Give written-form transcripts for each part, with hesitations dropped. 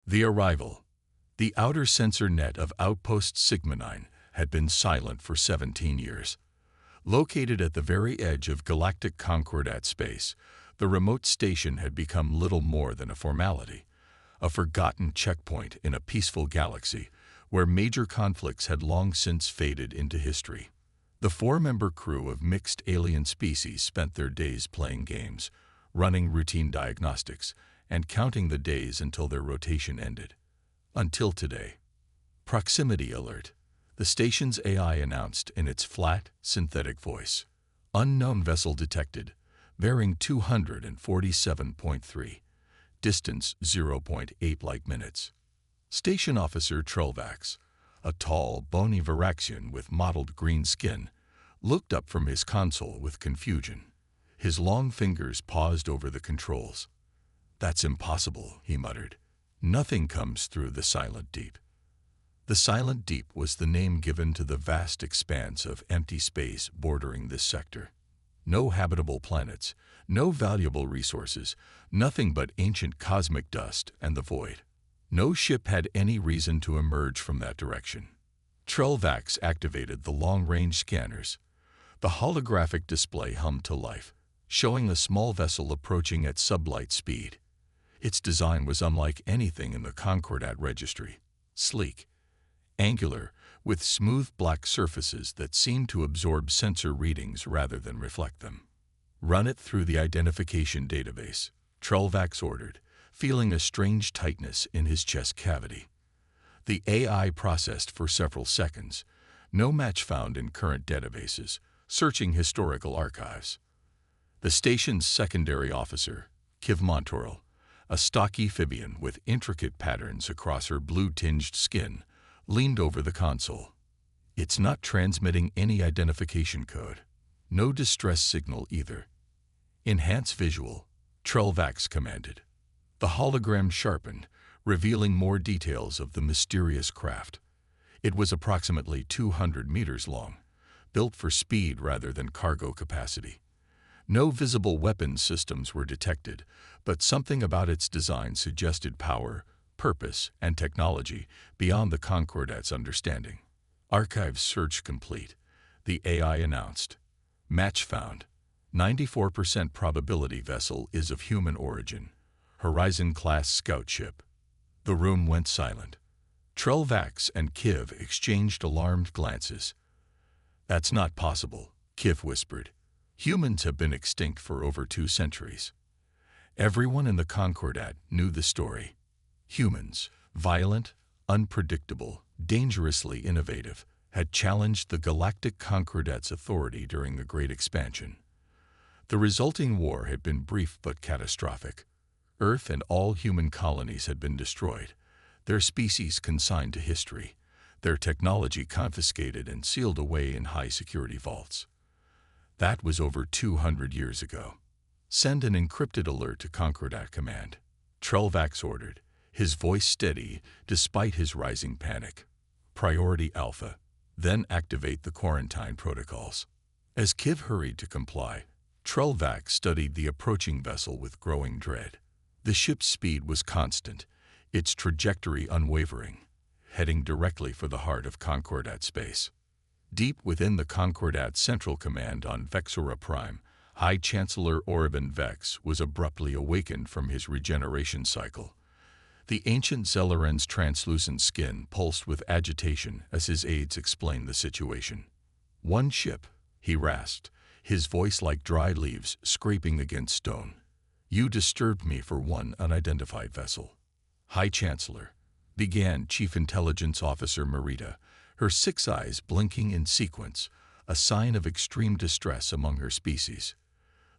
The arrival. The outer sensor net of Outpost Sigma 9 had been silent for 17 years. Located at the very edge of galactic concordat space, the remote station had become little more than a formality, a forgotten checkpoint in a peaceful galaxy where major conflicts had long since faded into history. The four-member crew of mixed alien species spent their days playing games, running routine diagnostics, and counting the days until their rotation ended. Until today. Proximity alert. The station's AI announced in its flat, synthetic voice. Unknown vessel detected, bearing 247.3. Distance 0.8 light minutes. Station Officer Trelvax, a tall, bony Varaxian with mottled green skin, looked up from his console with confusion. His long fingers paused over the controls. "That's impossible," he muttered. "Nothing comes through the silent deep." The silent deep was the name given to the vast expanse of empty space bordering this sector. No habitable planets, no valuable resources, nothing but ancient cosmic dust and the void. No ship had any reason to emerge from that direction. Trelvax activated the long-range scanners. The holographic display hummed to life, showing a small vessel approaching at sublight speed. Its design was unlike anything in the Concordat registry. Sleek, angular, with smooth black surfaces that seemed to absorb sensor readings rather than reflect them. "Run it through the identification database," Trelvax ordered, feeling a strange tightness in his chest cavity. The AI processed for several seconds, no match found in current databases, searching historical archives. The station's secondary officer, Kiv Montoral, a stocky Phibian with intricate patterns across her blue-tinged skin, leaned over the console. "It's not transmitting any identification code. No distress signal either." "Enhance visual," Trelvax commanded. The hologram sharpened, revealing more details of the mysterious craft. It was approximately 200 meters long, built for speed rather than cargo capacity. No visible weapons systems were detected, but something about its design suggested power, purpose, and technology beyond the Concordat's understanding. "Archives search complete," the AI announced. "Match found. 94% probability vessel is of human origin. Horizon-class scout ship." The room went silent. Trelvax and Kiv exchanged alarmed glances. "That's not possible," Kiv whispered. "Humans have been extinct for over 2 centuries." Everyone in the Concordat knew the story. Humans, violent, unpredictable, dangerously innovative, had challenged the galactic Concordat's authority during the Great Expansion. The resulting war had been brief but catastrophic. Earth and all human colonies had been destroyed, their species consigned to history, their technology confiscated and sealed away in high-security vaults. That was over 200 years ago. "Send an encrypted alert to Concordat Command," Trelvax ordered, his voice steady despite his rising panic. "Priority Alpha. Then activate the quarantine protocols." As Kiv hurried to comply, Trelvax studied the approaching vessel with growing dread. The ship's speed was constant, its trajectory unwavering, heading directly for the heart of Concordat space. Deep within the Concordat Central Command on Vexora Prime, High Chancellor Orban Vex was abruptly awakened from his regeneration cycle. The ancient Zelleran's translucent skin pulsed with agitation as his aides explained the situation. "One ship," he rasped, his voice like dry leaves scraping against stone. "You disturbed me for one unidentified vessel." "High Chancellor," began Chief Intelligence Officer Marita, her 6 eyes blinking in sequence, a sign of extreme distress among her species.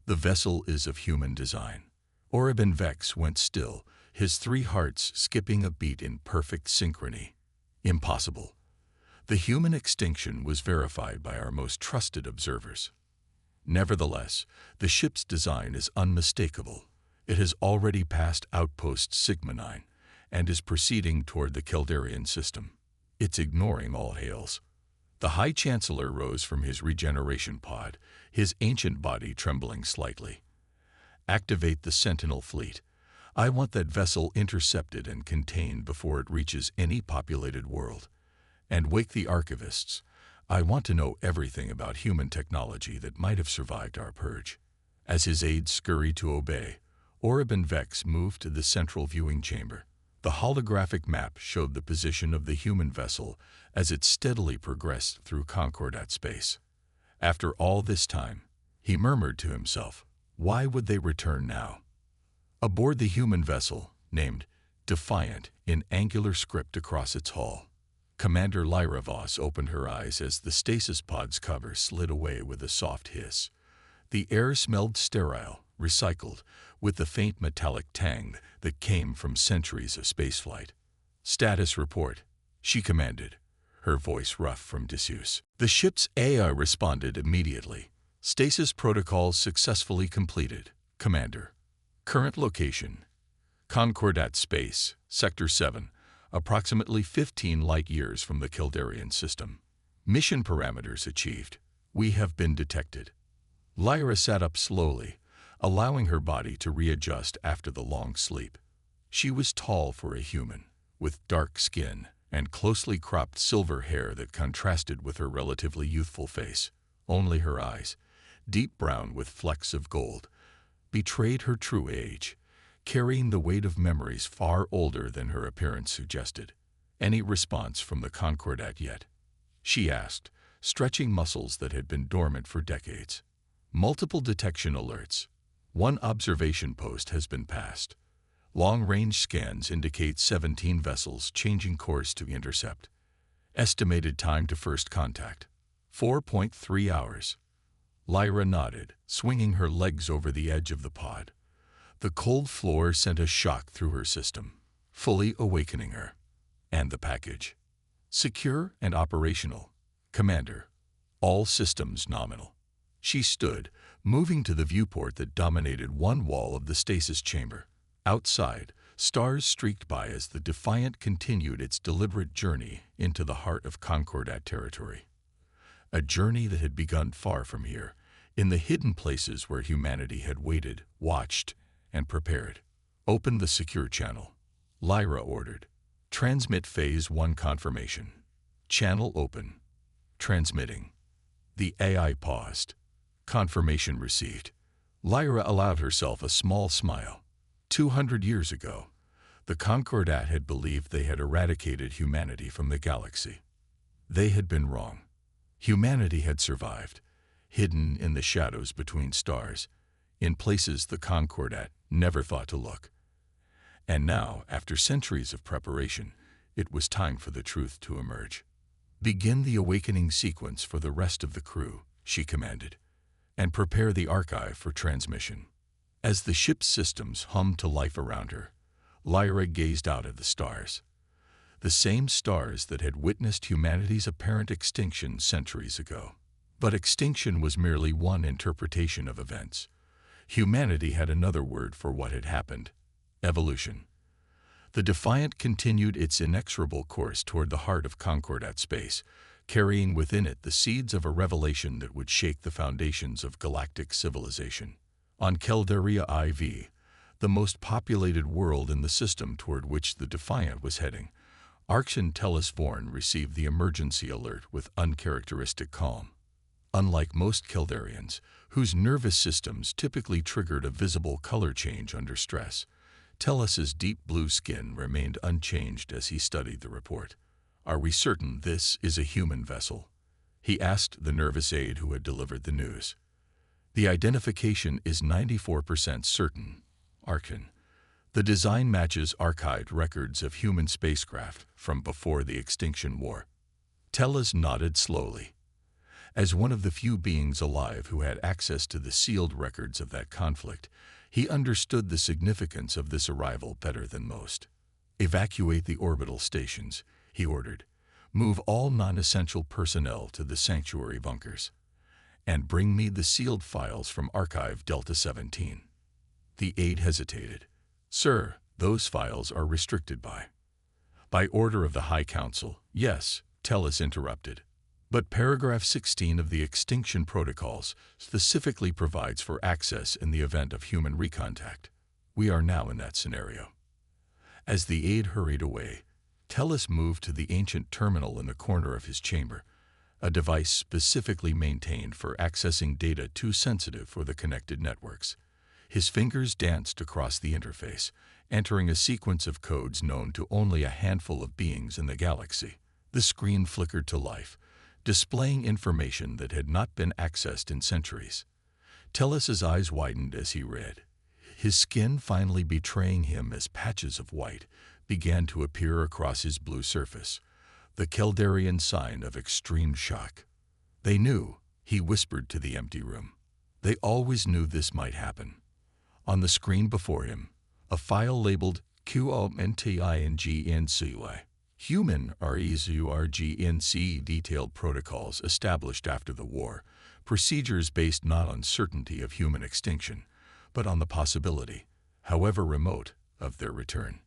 "The vessel is of human design." Orban Vex went still, his 3 hearts skipping a beat in perfect synchrony. "Impossible." The human extinction was verified by our most trusted observers. "Nevertheless, the ship's design is unmistakable. It has already passed Outpost Sigma 9 and is proceeding toward the Keldarian system. It's ignoring all hails." The High Chancellor rose from his regeneration pod, his ancient body trembling slightly. "Activate the Sentinel fleet. I want that vessel intercepted and contained before it reaches any populated world. And wake the archivists. I want to know everything about human technology that might have survived our purge." As his aides scurried to obey, Orb and Vex moved to the central viewing chamber. The holographic map showed the position of the human vessel as it steadily progressed through Concordat space. After all this time, he murmured to himself, why would they return now? Aboard the human vessel, named Defiant in angular script across its hull, Commander Lyra Voss opened her eyes as the stasis pod's cover slid away with a soft hiss. The air smelled sterile, recycled, with the faint metallic tang that came from centuries of spaceflight. "Status report," she commanded, her voice rough from disuse. The ship's AI responded immediately. "Stasis protocols successfully completed, Commander. Current location: Concordat Space, Sector 7, approximately 15 light-years from the Kildarian system. Mission parameters achieved. We have been detected." Lyra sat up slowly, allowing her body to readjust after the long sleep. She was tall for a human, with dark skin and closely cropped silver hair that contrasted with her relatively youthful face. Only her eyes, deep brown with flecks of gold, betrayed her true age, carrying the weight of memories far older than her appearance suggested. "Any response from the Concordat yet?" she asked, stretching muscles that had been dormant for decades. "Multiple detection alerts. One observation post has been passed. Long-range scans indicate 17 vessels changing course to intercept. Estimated time to first contact: 4.3 hours. Lyra nodded, swinging her legs over the edge of the pod. The cold floor sent a shock through her system, fully awakening her. "And the package?" "Secure and operational, Commander. All systems nominal." She stood, moving to the viewport that dominated one wall of the stasis chamber. Outside, stars streaked by as the Defiant continued its deliberate journey into the heart of Concordat territory. A journey that had begun far from here, in the hidden places where humanity had waited, watched, and prepared. "Open the secure channel," Lyra ordered. "Transmit Phase 1 confirmation." "Channel open. Transmitting." The AI paused. "Confirmation received." Lyra allowed herself a small smile. 200 years ago, the Concordat had believed they had eradicated humanity from the galaxy. They had been wrong. Humanity had survived, hidden in the shadows between stars, in places the Concordat never thought to look. And now, after centuries of preparation, it was time for the truth to emerge. "Begin the awakening sequence for the rest of the crew," she commanded, "and prepare the archive for transmission." As the ship's systems hummed to life around her, Lyra gazed out at the stars. The same stars that had witnessed humanity's apparent extinction centuries ago. But extinction was merely one interpretation of events. Humanity had another word for what had happened: evolution. The Defiant continued its inexorable course toward the heart of Concordat space, carrying within it the seeds of a revelation that would shake the foundations of galactic civilization. On Keldaria IV, the most populated world in the system toward which the Defiant was heading, Archon Tellus Vorn received the emergency alert with uncharacteristic calm. Unlike most Keldarians, whose nervous systems typically triggered a visible color change under stress, Tellus's deep blue skin remained unchanged as he studied the report. "Are we certain this is a human vessel?" he asked the nervous aide who had delivered the news. "The identification is 94% certain, Archon. The design matches archived records of human spacecraft from before the Extinction War." Tellus nodded slowly. As one of the few beings alive who had access to the sealed records of that conflict, he understood the significance of this arrival better than most. "Evacuate the orbital stations," he ordered. "Move all non-essential personnel to the sanctuary bunkers. And bring me the sealed files from Archive Delta 17. The aide hesitated. "Sir, those files are restricted by—" "By order of the High Council, yes," Tellus interrupted. "But paragraph 16 of the Extinction Protocols specifically provides for access in the event of human recontact. We are now in that scenario. As the aide hurried away, Tellus moved to the ancient terminal in the corner of his chamber, a device specifically maintained for accessing data too sensitive for the connected networks. His fingers danced across the interface, entering a sequence of codes known to only a handful of beings in the galaxy. The screen flickered to life, displaying information that had not been accessed in centuries. Tellus's eyes widened as he read. His skin finally betraying him as patches of white began to appear across his blue surface, the Keldarian sign of extreme shock. They knew, he whispered to the empty room. They always knew this might happen. On the screen before him, a file labeled QOMNTINGNCY. Human REZURGNC detailed protocols established after the war, procedures based not on certainty of human extinction, but on the possibility, however remote, of their return.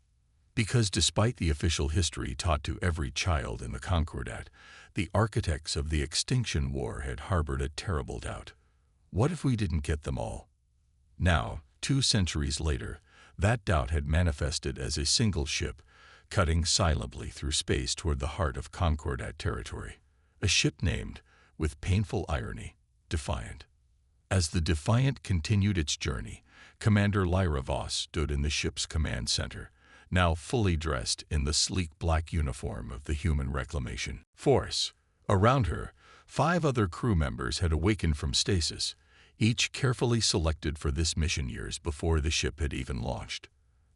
Because despite the official history taught to every child in the Concordat, the architects of the Extinction War had harbored a terrible doubt. What if we didn't get them all? Now, 2 centuries later, that doubt had manifested as a single ship, cutting silently through space toward the heart of Concordat territory. A ship named, with painful irony, Defiant. As the Defiant continued its journey, Commander Lyra Voss stood in the ship's command center, now fully dressed in the sleek black uniform of the Human Reclamation Force. Around her, 5 other crew members had awakened from stasis, each carefully selected for this mission years before the ship had even launched.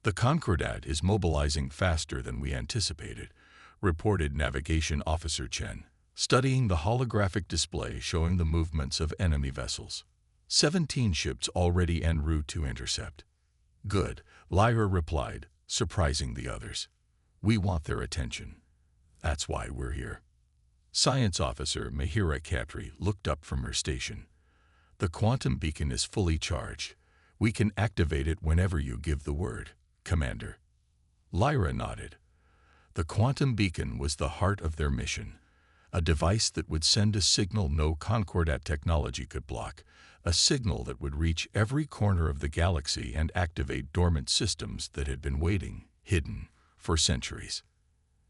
The Concordat is mobilizing faster than we anticipated, reported Navigation Officer Chen, studying the holographic display showing the movements of enemy vessels. 17 ships already en route to intercept. Good, Lyra replied, surprising the others. We want their attention. That's why we're here. Science Officer Mahira Khatri looked up from her station. The quantum beacon is fully charged. We can activate it whenever you give the word, Commander. Lyra nodded. The quantum beacon was the heart of their mission, a device that would send a signal no Concordat technology could block, a signal that would reach every corner of the galaxy and activate dormant systems that had been waiting, hidden, for centuries.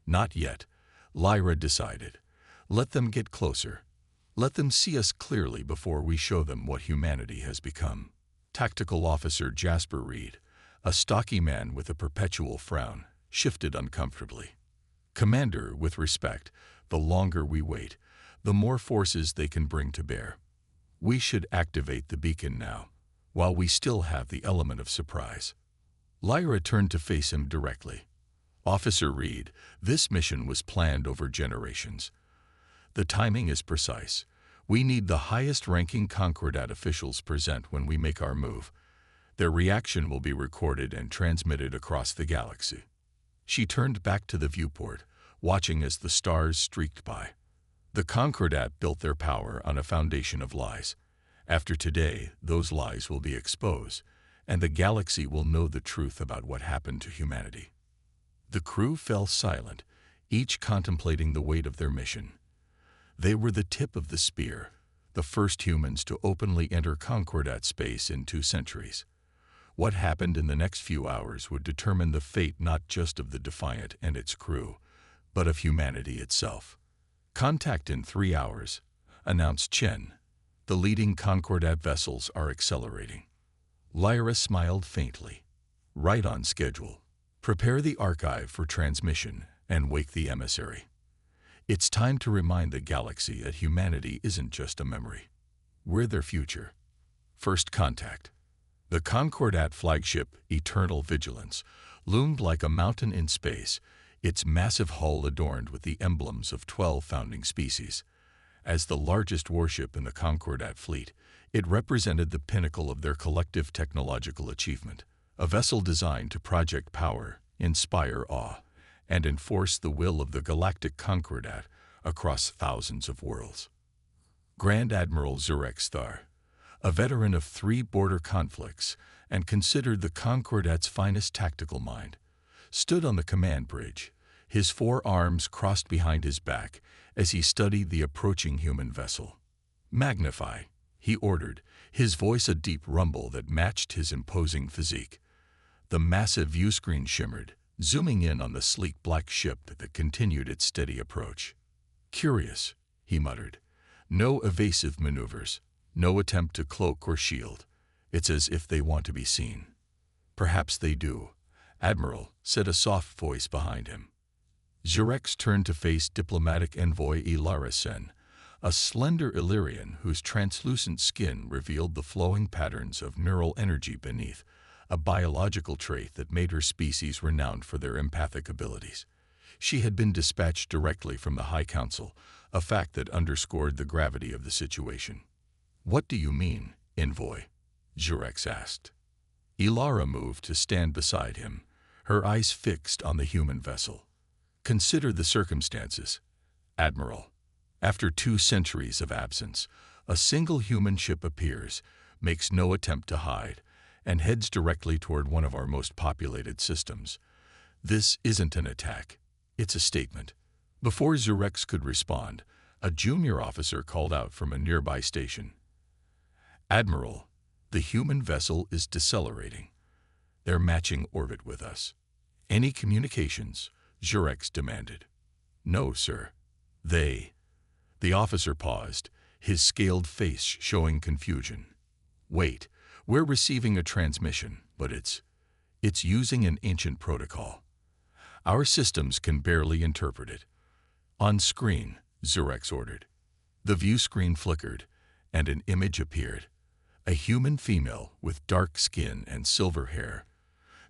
Not yet, Lyra decided. Let them get closer. Let them see us clearly before we show them what humanity has become. Tactical Officer Jasper Reed, a stocky man with a perpetual frown, shifted uncomfortably. Commander, with respect, the longer we wait, the more forces they can bring to bear. We should activate the beacon now, while we still have the element of surprise. Lyra turned to face him directly. Officer Reed, this mission was planned over generations. The timing is precise. We need the highest-ranking Concordat officials present when we make our move. Their reaction will be recorded and transmitted across the galaxy. She turned back to the viewport, watching as the stars streaked by. The Concordat built their power on a foundation of lies. After today, those lies will be exposed, and the galaxy will know the truth about what happened to humanity. The crew fell silent, each contemplating the weight of their mission. They were the tip of the spear, the first humans to openly enter Concordat space in 2 centuries. What happened in the next few hours would determine the fate not just of the Defiant and its crew, but of humanity itself. Contact in 3 hours, announced Chen. The leading Concordat vessels are accelerating. Lyra smiled faintly. Right on schedule. Prepare the archive for transmission and wake the emissary. It's time to remind the galaxy that humanity isn't just a memory. We're their future. First contact. The Concordat flagship, Eternal Vigilance, loomed like a mountain in space, its massive hull adorned with the emblems of 12 founding species. As the largest warship in the Concordat fleet, it represented the pinnacle of their collective technological achievement, a vessel designed to project power, inspire awe, and enforce the will of the galactic Concordat across thousands of worlds. Grand Admiral Zurex Thar, a veteran of 3 border conflicts and considered the Concordat's finest tactical mind, stood on the command bridge, his 4 arms crossed behind his back as he studied the approaching human vessel. Magnify, he ordered, his voice a deep rumble that matched his imposing physique. The massive viewscreen shimmered, zooming in on the sleek black ship that continued its steady approach. "Curious," he muttered. "No evasive maneuvers, no attempt to cloak or shield. It's as if they want to be seen." "Perhaps they do, Admiral," said a soft voice behind him. Jurex turned to face diplomatic envoy Ilara Sen, a slender Illyrian whose translucent skin revealed the flowing patterns of neural energy beneath, a biological trait that made her species renowned for their empathic abilities. She had been dispatched directly from the High Council, a fact that underscored the gravity of the situation. "What do you mean, envoy?" Jurex asked. Ilara moved to stand beside him, her eyes fixed on the human vessel. "Consider the circumstances, Admiral. After 2 centuries of absence, a single human ship appears, makes no attempt to hide, and heads directly toward one of our most populated systems. This isn't an attack, it's a statement." Before Zurex could respond, a junior officer called out from a nearby station. "Admiral, the human vessel is decelerating. They're matching orbit with us." "Any communications?" Zurex demanded. "No, sir. They—" The officer paused, his scaled face showing confusion. "Wait, we're receiving a transmission, but it's using an ancient protocol. Our systems can barely interpret it." "On screen," Zurex ordered. The view screen flickered, and an image appeared. A human female with dark skin and silver hair,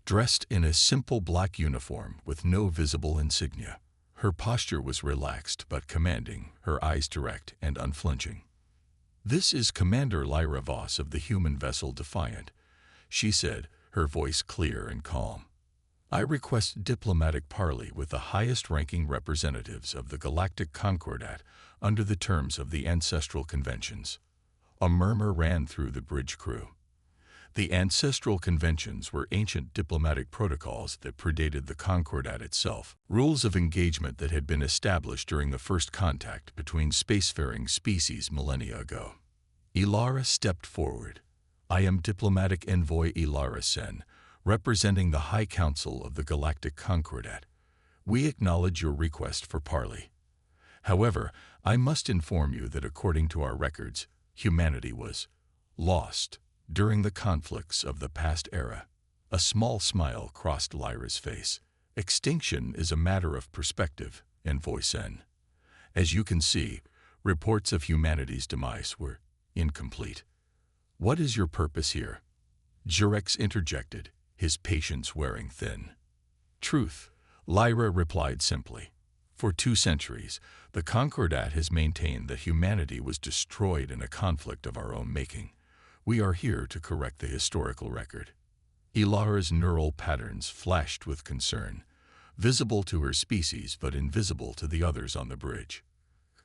dressed in a simple black uniform with no visible insignia. Her posture was relaxed but commanding, her eyes direct and unflinching. "This is Commander Lyra Voss of the human vessel Defiant," she said, her voice clear and calm. "I request diplomatic parley with the highest-ranking representatives of the Galactic Concordat under the terms of the Ancestral Conventions." A murmur ran through the bridge crew. The Ancestral Conventions were ancient diplomatic protocols that predated the Concordat itself, rules of engagement that had been established during the first contact between spacefaring species millennia ago. Ilara stepped forward. "I am Diplomatic Envoy Ilara Sen, representing the High Council of the Galactic Concordat. We acknowledge your request for parley. However, I must inform you that according to our records, humanity was lost during the conflicts of the past era." A small smile crossed Lyra's face. "Extinction is a matter of perspective, Envoy Sen. As you can see, reports of humanity's demise were incomplete. What is your purpose here?" Jurex interjected, his patience wearing thin. "Truth," Lyra replied simply. "For 2 centuries, the Concordat has maintained that humanity was destroyed in a conflict of our own making. We are here to correct the historical record." Ilara's neural patterns flashed with concern, visible to her species but invisible to the others on the bridge.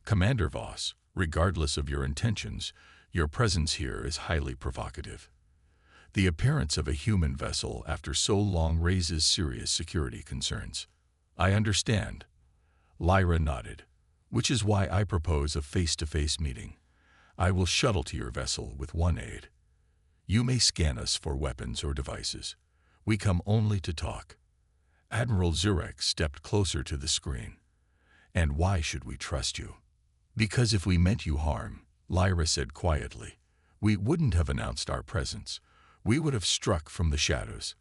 "Commander Voss, regardless of your intentions, your presence here is highly provocative. The appearance of a human vessel after so long raises serious security concerns." "I understand." Lyra nodded. "Which is why I propose a face-to-face meeting. I will shuttle to your vessel with one aide. You may scan us for weapons or devices. We come only to talk." Admiral Zurex stepped closer to the screen. "And why should we trust you?" "Because if we meant you harm," Lyra said quietly, "we wouldn't have announced our presence. We would have struck from the shadows,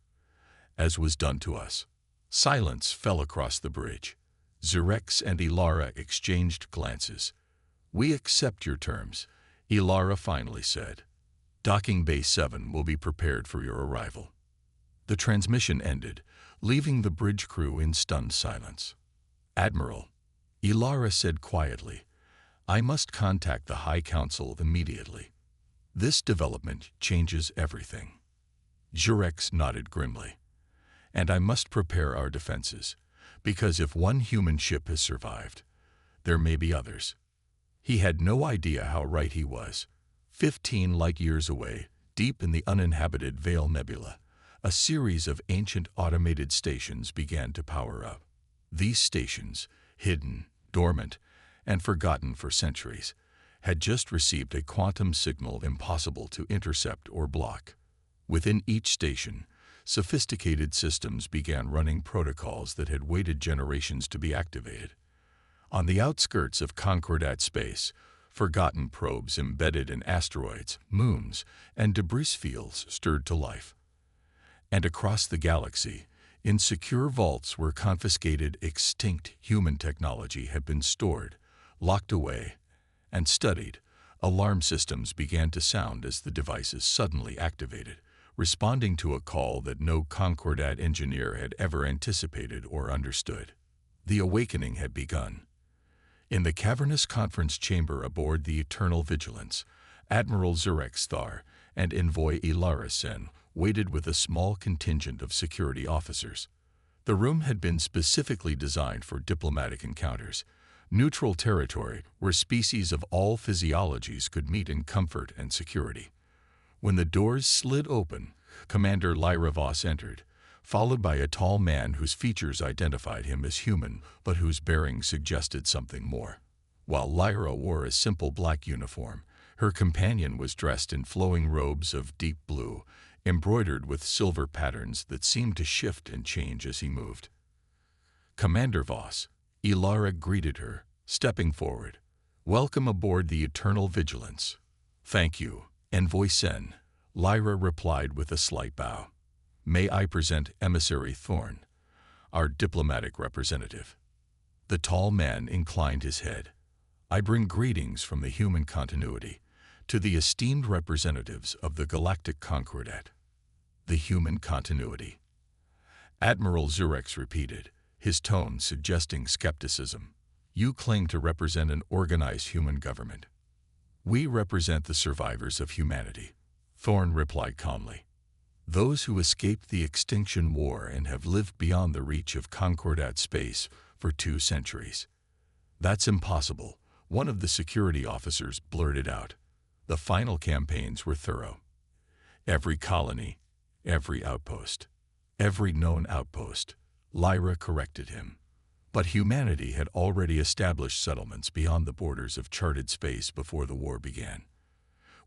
as was done to us." Silence fell across the bridge. Zurex and Ilara exchanged glances. "We accept your terms," Ilara finally said. "Docking Bay 7 will be prepared for your arrival." The transmission ended, leaving the bridge crew in stunned silence. "Admiral," Ilara said quietly, "I must contact the High Council immediately. This development changes everything." Jurex nodded grimly. "And I must prepare our defenses, because if one human ship has survived, there may be others." He had no idea how right he was. 15 light-years away, deep in the uninhabited Veil Nebula, a series of ancient automated stations began to power up. These stations, hidden, dormant, and forgotten for centuries, had just received a quantum signal impossible to intercept or block. Within each station, sophisticated systems began running protocols that had waited generations to be activated. On the outskirts of Concordat space, forgotten probes embedded in asteroids, moons, and debris fields stirred to life. And across the galaxy, in secure vaults where confiscated, extinct human technology had been stored, locked away, and studied, alarm systems began to sound as the devices suddenly activated, responding to a call that no Concordat engineer had ever anticipated or understood. The awakening had begun. In the cavernous conference chamber aboard the Eternal Vigilance, Admiral Zurex Thar and Envoy Ilara Sen waited with a small contingent of security officers. The room had been specifically designed for diplomatic encounters, neutral territory where species of all physiologies could meet in comfort and security. When the doors slid open, Commander Lyra Voss entered, followed by a tall man whose features identified him as human but whose bearing suggested something more. While Lyra wore a simple black uniform, her companion was dressed in flowing robes of deep blue, embroidered with silver patterns that seemed to shift and change as he moved. "Commander Voss," Ilara greeted her, stepping forward. "Welcome aboard the Eternal Vigilance." "Thank you, Envoy Sen," Lyra replied with a slight bow. "May I present Emissary Thorn, our diplomatic representative?" The tall man inclined his head. "I bring greetings from the human continuity to the esteemed representatives of the Galactic Concordat." "The human continuity," Admiral Zurex repeated, his tone suggesting skepticism. "You claim to represent an organized human government." "We represent the survivors of humanity," Thorn replied calmly. "Those who escaped the extinction war and have lived beyond the reach of Concordat space for 2 centuries. "That's impossible," one of the security officers blurted out. "The final campaigns were thorough. Every colony, every outpost, every known outpost," Lyra corrected him. "But humanity had already established settlements beyond the borders of charted space before the war began.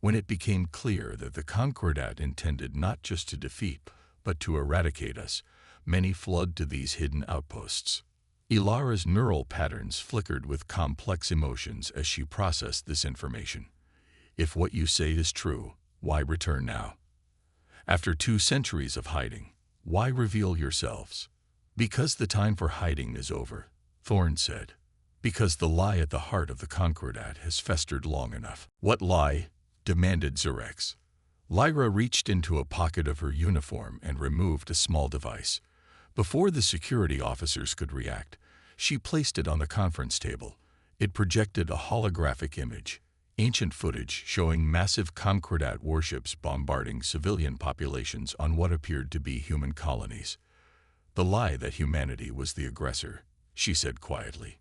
When it became clear that the Concordat intended not just to defeat, but to eradicate us, many flooded to these hidden outposts." Ilara's neural patterns flickered with complex emotions as she processed this information. "If what you say is true, why return now? After 2 centuries of hiding, why reveal yourselves?" "Because the time for hiding is over," Thorn said. "Because the lie at the heart of the Concordat has festered long enough." "What lie?" demanded Zurex. Lyra reached into a pocket of her uniform and removed a small device. Before the security officers could react, she placed it on the conference table. It projected a holographic image, ancient footage showing massive Concordat warships bombarding civilian populations on what appeared to be human colonies. "The lie that humanity was the aggressor," she said quietly.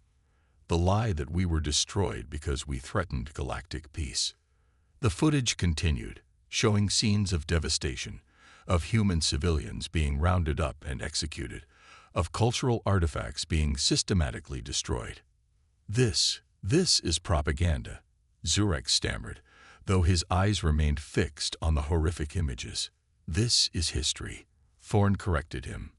"The lie that we were destroyed because we threatened galactic peace." The footage continued, showing scenes of devastation, of human civilians being rounded up and executed, of cultural artifacts being systematically destroyed. This is propaganda," Zurex stammered, though his eyes remained fixed on the horrific images. "This is history," Thorn corrected him.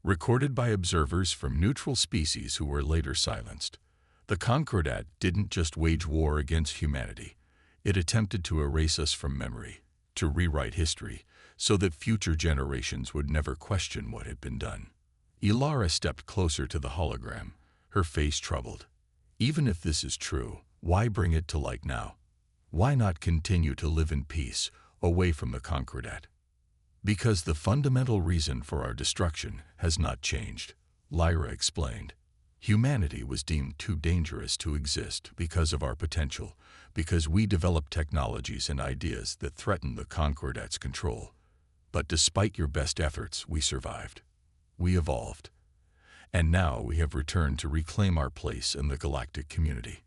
"Recorded by observers from neutral species who were later silenced. The Concordat didn't just wage war against humanity. It attempted to erase us from memory, to rewrite history, so that future generations would never question what had been done." Ilara stepped closer to the hologram, her face troubled. "Even if this is true, why bring it to light now? Why not continue to live in peace, away from the Concordat?" "Because the fundamental reason for our destruction has not changed," Lyra explained. "Humanity was deemed too dangerous to exist because of our potential, because we developed technologies and ideas that threatened the Concordat's control. But despite your best efforts, we survived. We evolved. And now we have returned to reclaim our place in the galactic community."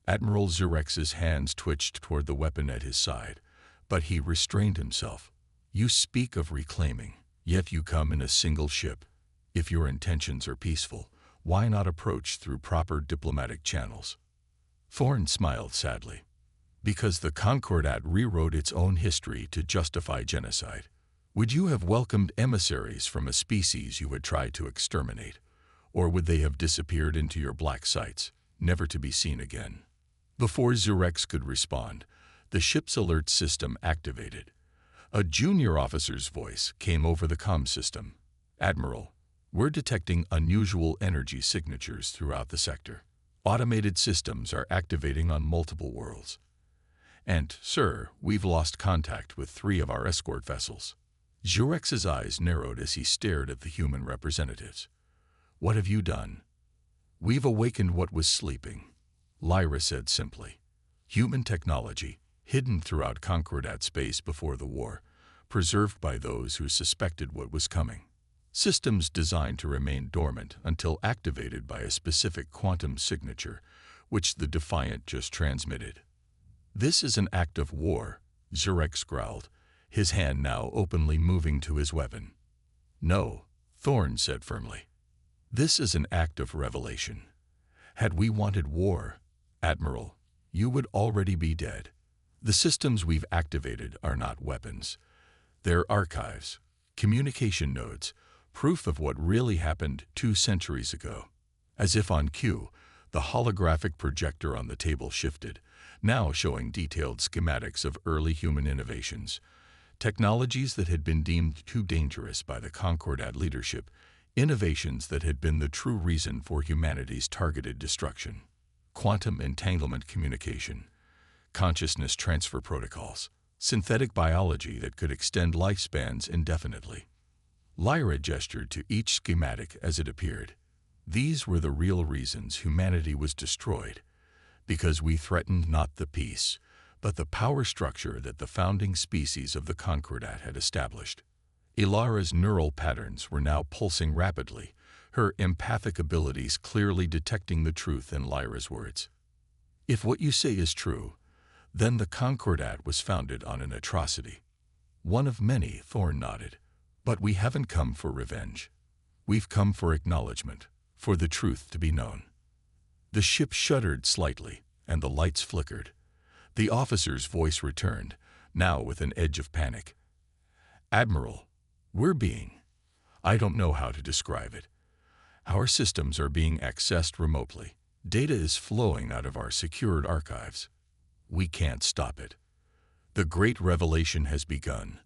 Admiral Zurex's hands twitched toward the weapon at his side, but he restrained himself. "You speak of reclaiming, yet you come in a single ship. If your intentions are peaceful, why not approach through proper diplomatic channels?" Thorn smiled sadly. "Because the Concordat rewrote its own history to justify genocide. Would you have welcomed emissaries from a species you had tried to exterminate, or would they have disappeared into your black sights, never to be seen again? Before Zurex could respond, the ship's alert system activated. A junior officer's voice came over the comm system. "Admiral, we're detecting unusual energy signatures throughout the sector. Automated systems are activating on multiple worlds. And, sir, we've lost contact with 3 of our escort vessels." Zurex's eyes narrowed as he stared at the human representatives. "What have you done?" "We've awakened what was sleeping," Lyra said simply. "Human technology, hidden throughout Concordat space before the war, preserved by those who suspected what was coming. Systems designed to remain dormant until activated by a specific quantum signature, which the Defiant just transmitted." "This is an act of war," Zurex growled, his hand now openly moving to his weapon. "No," Thorn said firmly. "This is an act of revelation. Had we wanted war, Admiral, you would already be dead. The systems we've activated are not weapons. They're archives, communication nodes, proof of what really happened 2 centuries ago." As if on cue, the holographic projector on the table shifted, now showing detailed schematics of early human innovations, technologies that had been deemed too dangerous by the Concordat leadership, innovations that had been the true reason for humanity's targeted destruction. Quantum entanglement communication, consciousness transfer protocols, synthetic biology that could extend lifespans indefinitely. Lyra gestured to each schematic as it appeared. "These were the real reasons humanity was destroyed, because we threatened not the peace, but the power structure that the founding species of the Concordat had established." Ilara's neural patterns were now pulsing rapidly, her empathic abilities clearly detecting the truth in Lyra's words. "If what you say is true, then the Concordat was founded on an atrocity." "One of many," Thorn nodded. "But we haven't come for revenge. We've come for acknowledgement, for the truth to be known." The ship shuddered slightly, and the lights flickered. The officer's voice returned, now with an edge of panic. "Admiral, I don't know how to describe it. Our systems are being accessed remotely. Data is flowing out of our secured archives. We can't stop it. The great revelation has begun,"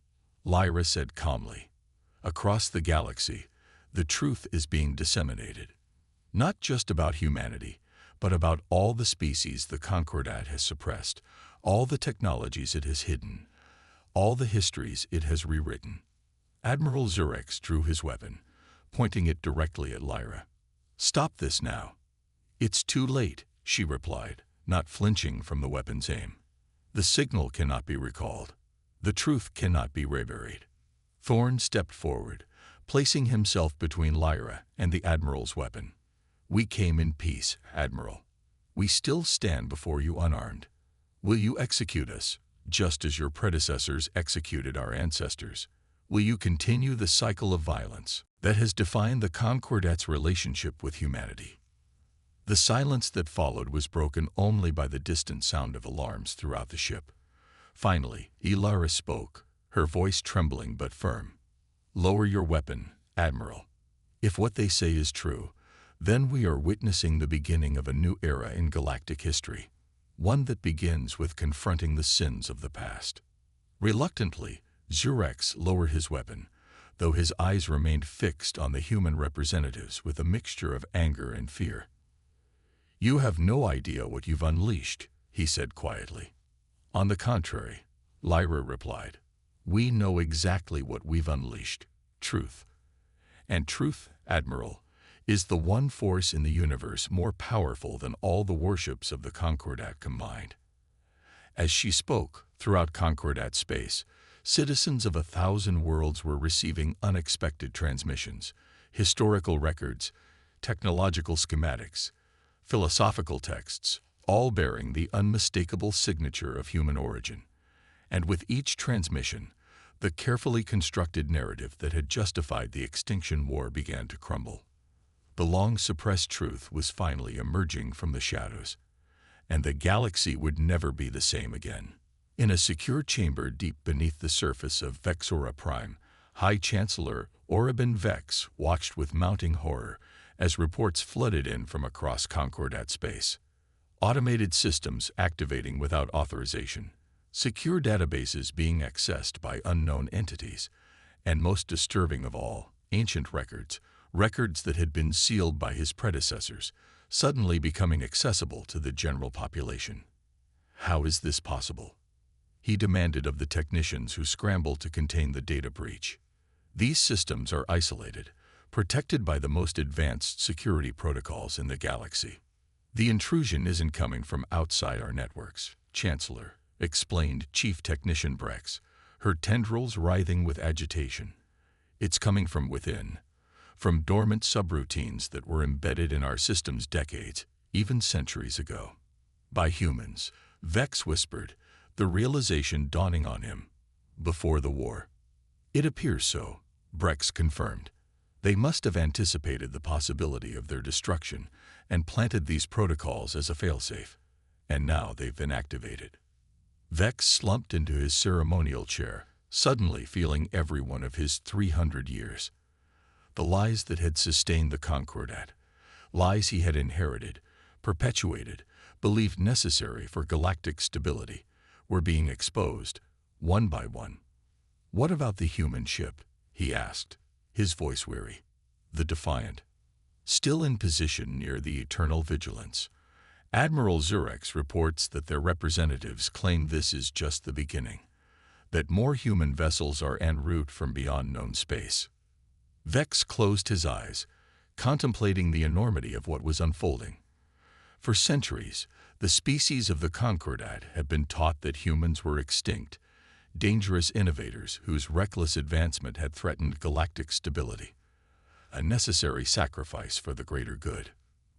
Lyra said calmly. "Across the galaxy, the truth is being disseminated. Not just about humanity, but about all the species the Concordat has suppressed, all the technologies it has hidden, all the histories it has rewritten." Admiral Zurex drew his weapon, pointing it directly at Lyra. "Stop this now." "It's too late," she replied, not flinching from the weapon's aim. "The signal cannot be recalled. The truth cannot be reburied." Thorn stepped forward, placing himself between Lyra and the Admiral's weapon. "We came in peace, Admiral. We still stand before you unarmed. Will you execute us, just as your predecessors executed our ancestors? Will you continue the cycle of violence that has defined the Concordat's relationship with humanity?" The silence that followed was broken only by the distant sound of alarms throughout the ship. Finally, Ilara spoke, her voice trembling but firm. "Lower your weapon, Admiral. If what they say is true, then we are witnessing the beginning of a new era in galactic history, one that begins with confronting the sins of the past." Reluctantly, Zurex lowered his weapon, though his eyes remained fixed on the human representatives with a mixture of anger and fear. "You have no idea what you've unleashed," he said quietly. "On the contrary," Lyra replied, "we know exactly what we've unleashed: truth. And truth, Admiral, is the one force in the universe more powerful than all the warships of the Concordat combined." As she spoke, throughout Concordat space, citizens of 1,000 worlds were receiving unexpected transmissions, historical records, technological schematics, philosophical texts, all bearing the unmistakable signature of human origin. And with each transmission, the carefully constructed narrative that had justified the Extinction War began to crumble. The long-suppressed truth was finally emerging from the shadows, and the galaxy would never be the same again. In a secure chamber deep beneath the surface of Vexora Prime, High Chancellor Orabin Vex watched with mounting horror as reports flooded in from across Concordat space. Automated systems activating without authorization, secure databases being accessed by unknown entities, and most disturbing of all, ancient records, records that had been sealed by his predecessors, suddenly becoming accessible to the general population. How is this possible? He demanded of the technicians who scrambled to contain the data breach. These systems are isolated, protected by the most advanced security protocols in the galaxy. The intrusion isn't coming from outside our networks, Chancellor, explained Chief Technician Brex, her tendrils writhing with agitation. It's coming from within, from dormant subroutines that were embedded in our systems decades, even centuries ago. By humans, Vex whispered, the realization dawning on him. Before the war. It appears so, Brex confirmed. They must have anticipated the possibility of their destruction and planted these protocols as a failsafe, and now they've been activated. Vex slumped into his ceremonial chair, suddenly feeling every one of his 300 years. The lies that had sustained the Concordat, lies he had inherited, perpetuated, believed necessary for galactic stability, were being exposed, one by one. What about the human ship? He asked, his voice weary. The Defiant. Still in position near the Eternal Vigilance. Admiral Zurex reports that their representatives claim this is just the beginning, that more human vessels are en route from beyond known space. Vex closed his eyes, contemplating the enormity of what was unfolding. For centuries, the species of the Concordat had been taught that humans were extinct, dangerous innovators whose reckless advancement had threatened galactic stability. A necessary sacrifice for the greater good.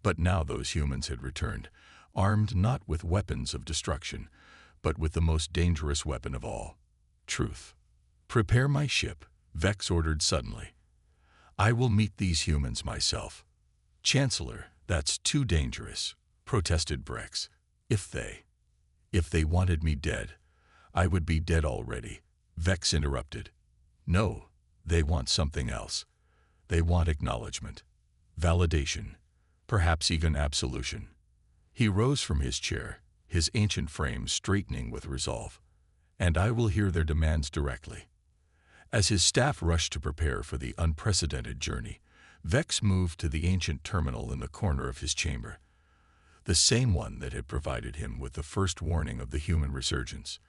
But now those humans had returned, armed not with weapons of destruction, but with the most dangerous weapon of all, truth. Prepare my ship, Vex ordered suddenly. I will meet these humans myself. Chancellor, that's too dangerous, protested Brex. If they wanted me dead, I would be dead already, Vex interrupted. No, they want something else. They want acknowledgement, validation, perhaps even absolution. He rose from his chair, his ancient frame straightening with resolve. And I will hear their demands directly. As his staff rushed to prepare for the unprecedented journey, Vex moved to the ancient terminal in the corner of his chamber, the same one that had provided him with the first warning of the human resurgence.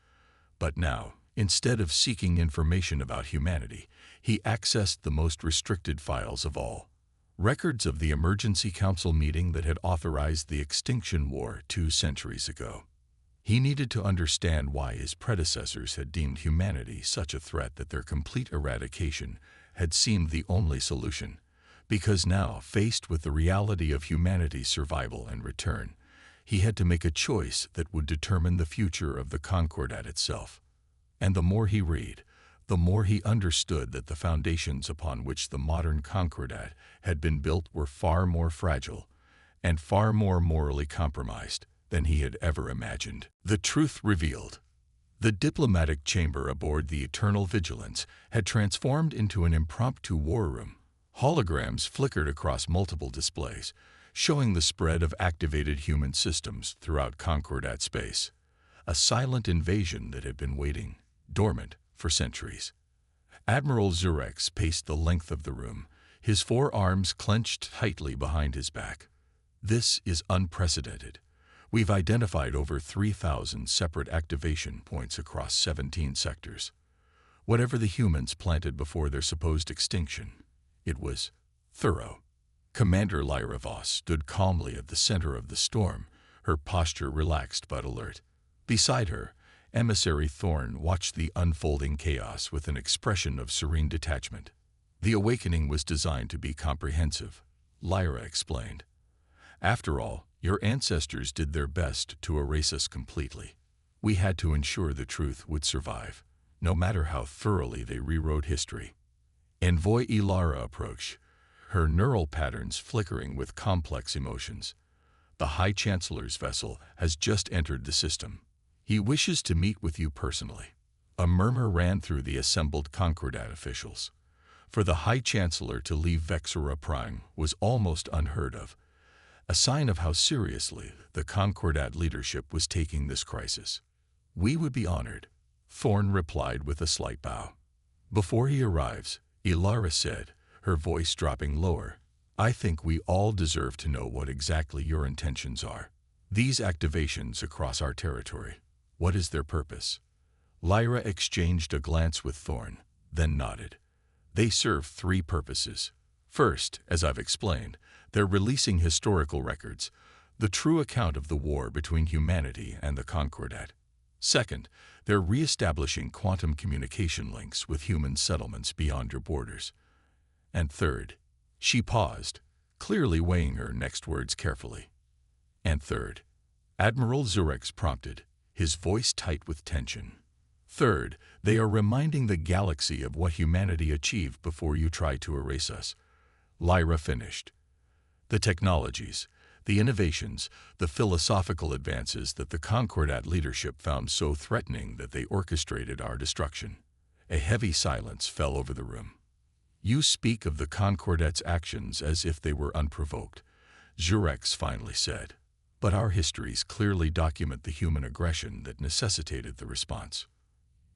But now, instead of seeking information about humanity, he accessed the most restricted files of all. Records of the emergency council meeting that had authorized the extinction war 2 centuries ago. He needed to understand why his predecessors had deemed humanity such a threat that their complete eradication had seemed the only solution, because now, faced with the reality of humanity's survival and return, he had to make a choice that would determine the future of the Concordat itself. And the more he read, the more he understood that the foundations upon which the modern Concordat had been built were far more fragile and far more morally compromised than he had ever imagined. The truth revealed. The diplomatic chamber aboard the Eternal Vigilance had transformed into an impromptu war room. Holograms flickered across multiple displays, showing the spread of activated human systems throughout Concordat space. A silent invasion that had been waiting, dormant, for centuries. Admiral Zurex paced the length of the room, his forearms clenched tightly behind his back. This is unprecedented. We've identified over 3,000 separate activation points across 17 sectors. Whatever the humans planted before their supposed extinction, it was thorough. Commander Lyra Voss stood calmly at the center of the storm, her posture relaxed but alert. Beside her, Emissary Thorn watched the unfolding chaos with an expression of serene detachment. The awakening was designed to be comprehensive, Lyra explained. After all, your ancestors did their best to erase us completely. We had to ensure the truth would survive, no matter how thoroughly they rewrote history. Envoy Ilara approached, her neural patterns flickering with complex emotions. The High Chancellor's vessel has just entered the system. He wishes to meet with you personally. A murmur ran through the assembled Concordat officials. For the High Chancellor to leave Vexera Prime was almost unheard of, a sign of how seriously the Concordat leadership was taking this crisis. "We would be honored," Thorne replied with a slight bow. "Before he arrives," Ilara said, her voice dropping lower, "I think we all deserve to know what exactly your intentions are. These activations across our territory, what is their purpose?" Lyra exchanged a glance with Thorne, then nodded. "They serve three purposes. First, as I've explained, they're releasing historical records, the true account of the war between humanity and the Concordat. Second, they're re-establishing quantum communication links with human settlements beyond your borders. And third," she paused, clearly weighing her next words carefully. "And third," Admiral Zurex prompted, his voice tight with tension. "Third, they are reminding the galaxy of what humanity achieved before you tried to erase us," Lyra finished. "The technologies, the innovations, the philosophical advances that the Concordat leadership found so threatening that they orchestrated our destruction." A heavy silence fell over the room. "You speak of the Concordat's actions as if they were unprovoked," Zurex finally said. "But our histories clearly document the human aggression that necessitated the response."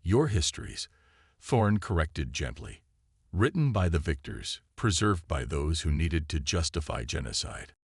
"Your histories," Thorne corrected gently. "Written by the victors, preserved by those who needed to justify genocide."